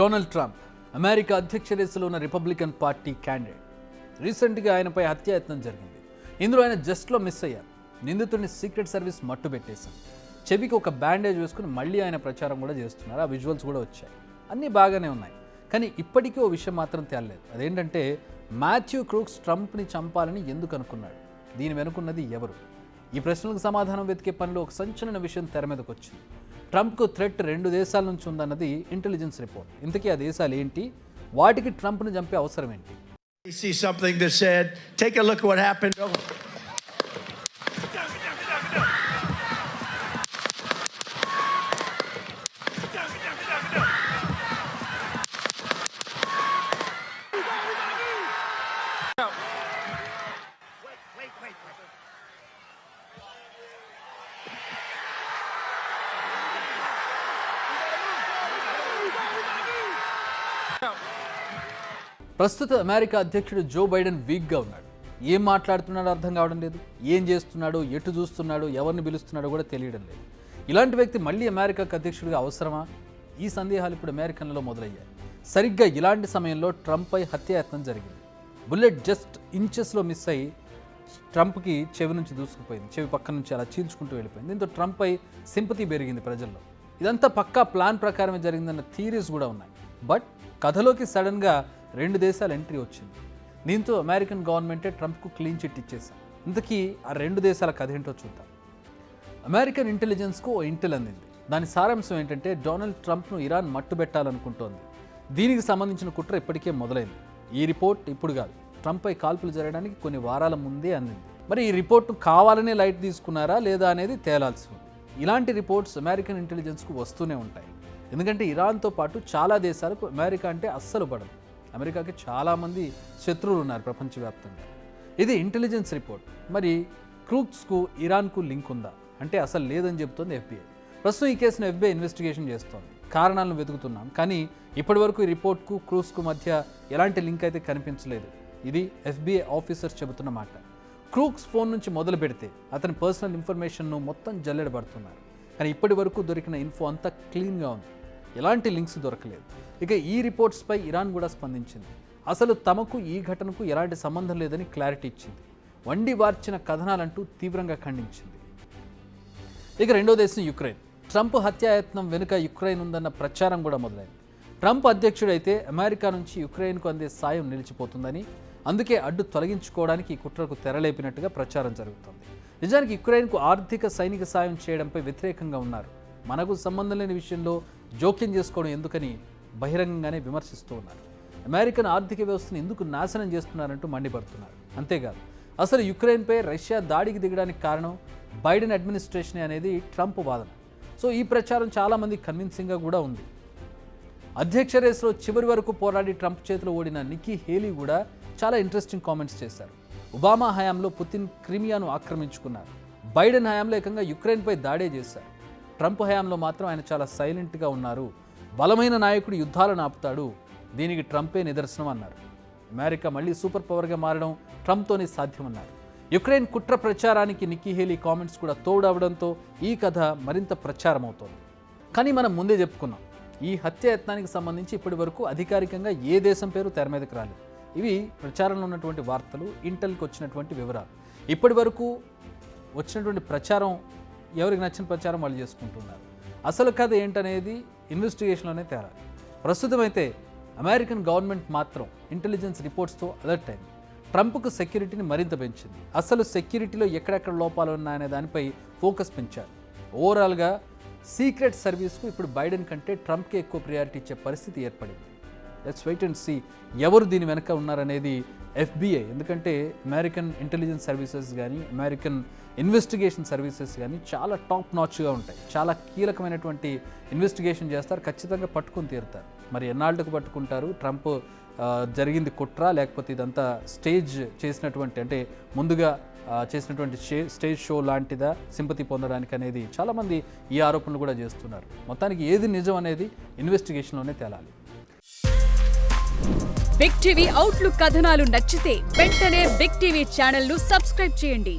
Donald Trump America అధ్యక్ష రేసులో ఉన్న రిపబ్లికన్ పార్టీ క్యాండిడేట్. రీసెంట్గా ఆయనపై హత్యాయత్నం జరిగింది. ఇందులో ఆయన జస్ట్లో మిస్ అయ్యారు. నిందితుడిని సీక్రెట్ సర్వీస్ మట్టుబెట్టేశాం. చెవికి ఒక బ్యాండేజ్ వేసుకుని మళ్ళీ ఆయన ప్రచారం కూడా చేస్తున్నారు. ఆ విజువల్స్ కూడా వచ్చాయి. అన్నీ బాగానే ఉన్నాయి. కానీ ఇప్పటికీ ఓ విషయం మాత్రం తేలలేదు. అదేంటంటే మాథ్యూ క్రూక్స్ ట్రంప్ని చంపాలని ఎందుకు అనుకున్నాడు? దీని వెనుకున్నది ఎవరు? ఈ ప్రశ్నలకు సమాధానం వెతికే పనిలో ఒక సంచలన విషయం తెర మీదకి వచ్చింది. ట్రంప్కు థ్రెట్ 2 దేశాల నుంచి ఉందన్నది ఇంటెలిజెన్స్ రిపోర్ట్. ఇంతకీ ఆ దేశాలు ఏంటి? వాటికి ట్రంప్ను చంపే అవసరం ఏంటి? We see something that said, take a look at what happened. Wait. ప్రస్తుత అమెరికా అధ్యక్షుడు జో బైడెన్ వీక్గా ఉన్నాడు. ఏం మాట్లాడుతున్నాడో అర్థం కావడం లేదు. ఏం చేస్తున్నాడో, ఎటు చూస్తున్నాడో, ఎవరిని పిలుస్తున్నాడో కూడా తెలియడం లేదు. ఇలాంటి వ్యక్తి మళ్ళీ అమెరికాకు అధ్యక్షుడిగా అవసరమా? ఈ సందేహాలు ఇప్పుడు అమెరికన్లలో మొదలయ్యాయి. సరిగ్గా ఇలాంటి సమయంలో ట్రంప్పై హత్యాయత్నం జరిగింది. బుల్లెట్ జస్ట్ ఇంచెస్లో మిస్ అయ్యి ట్రంప్కి చెవి నుంచి దూసుకుపోయింది. చెవి పక్క నుంచి అలా చీల్చుకుంటూ వెళ్ళిపోయింది. దీంతో ట్రంప్పై సింపతి పెరిగింది ప్రజల్లో. ఇదంతా పక్కా ప్లాన్ ప్రకారమే జరిగిందన్న థియరీస్ కూడా ఉన్నాయి. బట్ కథలోకి సడన్గా 2 దేశాల ఎంట్రీ వచ్చింది. దీంతో అమెరికన్ గవర్నమెంటే ట్రంప్కు క్లీన్ చిట్ ఇచ్చేశారు. ఇంతకీ ఆ 2 దేశాల కథ ఏంటో చూద్దాం. అమెరికన్ ఇంటెలిజెన్స్కు ఓ ఇంటెల్ అందింది. దాని సారాంశం ఏంటంటే డొనాల్డ్ ట్రంప్ను ఇరాన్ మట్టుబెట్టాలనుకుంటోంది. దీనికి సంబంధించిన కుట్ర ఇప్పటికే మొదలైంది. ఈ రిపోర్ట్ ఇప్పుడు కాదు, ట్రంప్పై కాల్పులు జరగడానికి కొన్ని వారాల ముందే అందింది. మరి ఈ రిపోర్ట్ను కావాలనే లైట్ తీసుకున్నారా లేదా అనేది తేలాల్సి ఉంది. ఇలాంటి రిపోర్ట్స్ అమెరికన్ ఇంటెలిజెన్స్కు వస్తూనే ఉంటాయి. ఎందుకంటే ఇరాన్తో పాటు చాలా దేశాలకు అమెరికా అంటే అస్సలు పడదు. అమెరికాకి చాలామంది శత్రువులు ఉన్నారు ప్రపంచవ్యాప్తంగా. ఇది ఇంటెలిజెన్స్ రిపోర్ట్. మరి క్రూక్స్కు ఇరాన్కు లింక్ ఉందా అంటే అసలు లేదని చెబుతోంది FBI. ప్రస్తుతం ఈ కేసును FBI ఇన్వెస్టిగేషన్ చేస్తోంది. కారణాలను వెతుకుతున్నాం. కానీ ఇప్పటివరకు ఈ రిపోర్ట్కు క్రూక్స్కు మధ్య ఎలాంటి లింక్ అయితే కనిపించలేదు. ఇది FBI ఆఫీసర్స్ చెబుతున్న మాట. క్రూక్స్ ఫోన్ నుంచి మొదలు పెడితే అతని పర్సనల్ ఇన్ఫర్మేషన్ను మొత్తం జల్లెడబడుతున్నారు. కానీ ఇప్పటి వరకు దొరికిన ఇన్ఫో అంతా క్లీన్గా ఉంది. ఎలాంటి లింక్స్ దొరకలేదు. ఇక ఈ రిపోర్ట్స్పై ఇరాన్ కూడా స్పందించింది. అసలు తమకు ఈ ఘటనకు ఎలాంటి సంబంధం లేదని క్లారిటీ ఇచ్చింది. వండి వార్చిన కథనాలంటూ తీవ్రంగా ఖండించింది. ఇక రెండో దేశం యుక్రెయిన్. ట్రంప్ హత్యాయత్నం వెనుక యుక్రెయిన్ ఉందన్న ప్రచారం కూడా మొదలైంది. ట్రంప్ అధ్యక్షుడైతే అమెరికా నుంచి యుక్రెయిన్కు అందే సాయం నిలిచిపోతుందని, అందుకే అడ్డు తొలగించుకోవడానికి ఈ కుట్రకు తెరలేపినట్టుగా ప్రచారం జరుగుతోంది. నిజానికి యుక్రెయిన్కు ఆర్థిక సైనిక సాయం చేయడంపై వ్యతిరేకంగా ఉన్నారు. మనకు సంబంధం లేని విషయంలో జోక్యం చేసుకోవడం ఎందుకని బహిరంగంగానే విమర్శిస్తూ ఉన్నారు. అమెరికన్ ఆర్థిక వ్యవస్థను ఎందుకు నాశనం చేస్తున్నారంటూ మండిపడుతున్నారు. అంతేకాదు అసలు యుక్రెయిన్పై రష్యా దాడికి దిగడానికి కారణం బైడెన్ అడ్మినిస్ట్రేషనే అనేది ట్రంప్ వాదన. సో ఈ ప్రచారం చాలామంది కన్విన్సింగ్గా కూడా ఉంది. అధ్యక్ష రేసులో చివరి వరకు పోరాడి ట్రంప్ చేతిలో ఓడిన నిక్కీ హేలీ కూడా చాలా ఇంట్రెస్టింగ్ కామెంట్స్ చేశారు. ఒబామా హయాంలో పుతిన్ క్రిమియాను ఆక్రమించుకున్నారు. బైడెన్ హయాంలో ఏకంగా యుక్రెయిన్పై దాడే చేశారు. ట్రంప్ హయాంలో మాత్రం ఆయన చాలా సైలెంట్గా ఉన్నారు. బలమైన నాయకుడు యుద్ధాలను ఆపుతాడు, దీనికి ట్రంపే నిదర్శనం అన్నారు. అమెరికా మళ్ళీ సూపర్ పవర్గా మారడం ట్రంప్తోనే సాధ్యమన్నారు. యుక్రెయిన్ కుట్ర ప్రచారానికి నిక్కీ హేలీ కామెంట్స్ కూడా తోడవడంతో ఈ కథ మరింత ప్రచారం అవుతోంది. కానీ మనం ముందే చెప్పుకున్నాం, ఈ హత్యాయత్నానికి సంబంధించి ఇప్పటి వరకు అధికారికంగా ఏ దేశం పేరు తెర మీదకి రాలేదు. ఇవి ప్రచారంలో ఉన్నటువంటి వార్తలు, ఇంటెల్కి వచ్చినటువంటి వివరాలు. ఇప్పటి వరకు వచ్చినటువంటి ప్రచారం ఎవరికి నచ్చిన ప్రచారం వాళ్ళు చేసుకుంటున్నారు. అసలు కథ ఏంటనేది ఇన్వెస్టిగేషన్లోనే తేరాలి. ప్రస్తుతం అయితే అమెరికన్ గవర్నమెంట్ మాత్రం ఇంటెలిజెన్స్ రిపోర్ట్స్తో అలర్ట్ అయింది. ట్రంప్కు సెక్యూరిటీని మరింత పెంచింది. అసలు సెక్యూరిటీలో ఎక్కడెక్కడ లోపాలు ఉన్నాయనే దానిపై ఫోకస్ పెంచారు. ఓవరాల్గా సీక్రెట్ సర్వీస్కు ఇప్పుడు బైడెన్ కంటే ట్రంప్కే ఎక్కువ ప్రియారిటీ ఇచ్చే పరిస్థితి ఏర్పడింది. లెట్స్ వెయిట్ అండ్ సీ ఎవరు దీని వెనక ఉన్నారనేది. FBI, ఎందుకంటే అమెరికన్ ఇంటెలిజెన్స్ సర్వీసెస్ కానీ అమెరికన్ ఇన్వెస్టిగేషన్ సర్వీసెస్ కానీ చాలా టాప్ నాచ్గా ఉంటాయి. చాలా కీలకమైనటువంటి ఇన్వెస్టిగేషన్ చేస్తారు. ఖచ్చితంగా పట్టుకొని తీరుతారు. మరి ఎన్నాళ్ళకు పట్టుకుంటారు? ట్రంప్ జరిగింది కుట్ర లేకపోతే ఇదంతా స్టేజ్ చేసినటువంటి, అంటే ముందుగా చేసినటువంటి స్టేజ్ షో లాంటిదా సింపతి పొందడానికి అనేది చాలామంది ఈ ఆరోపణలు కూడా చేస్తున్నారు. మొత్తానికి ఏది నిజం అనేది ఇన్వెస్టిగేషన్లోనే తేలాలి. బిగ్ టీవీ అవుట్లుక్ కథనాలు నచ్చితే వెంటనే బిగ్ టీవీ ఛానల్ను సబ్స్క్రైబ్ చేయండి.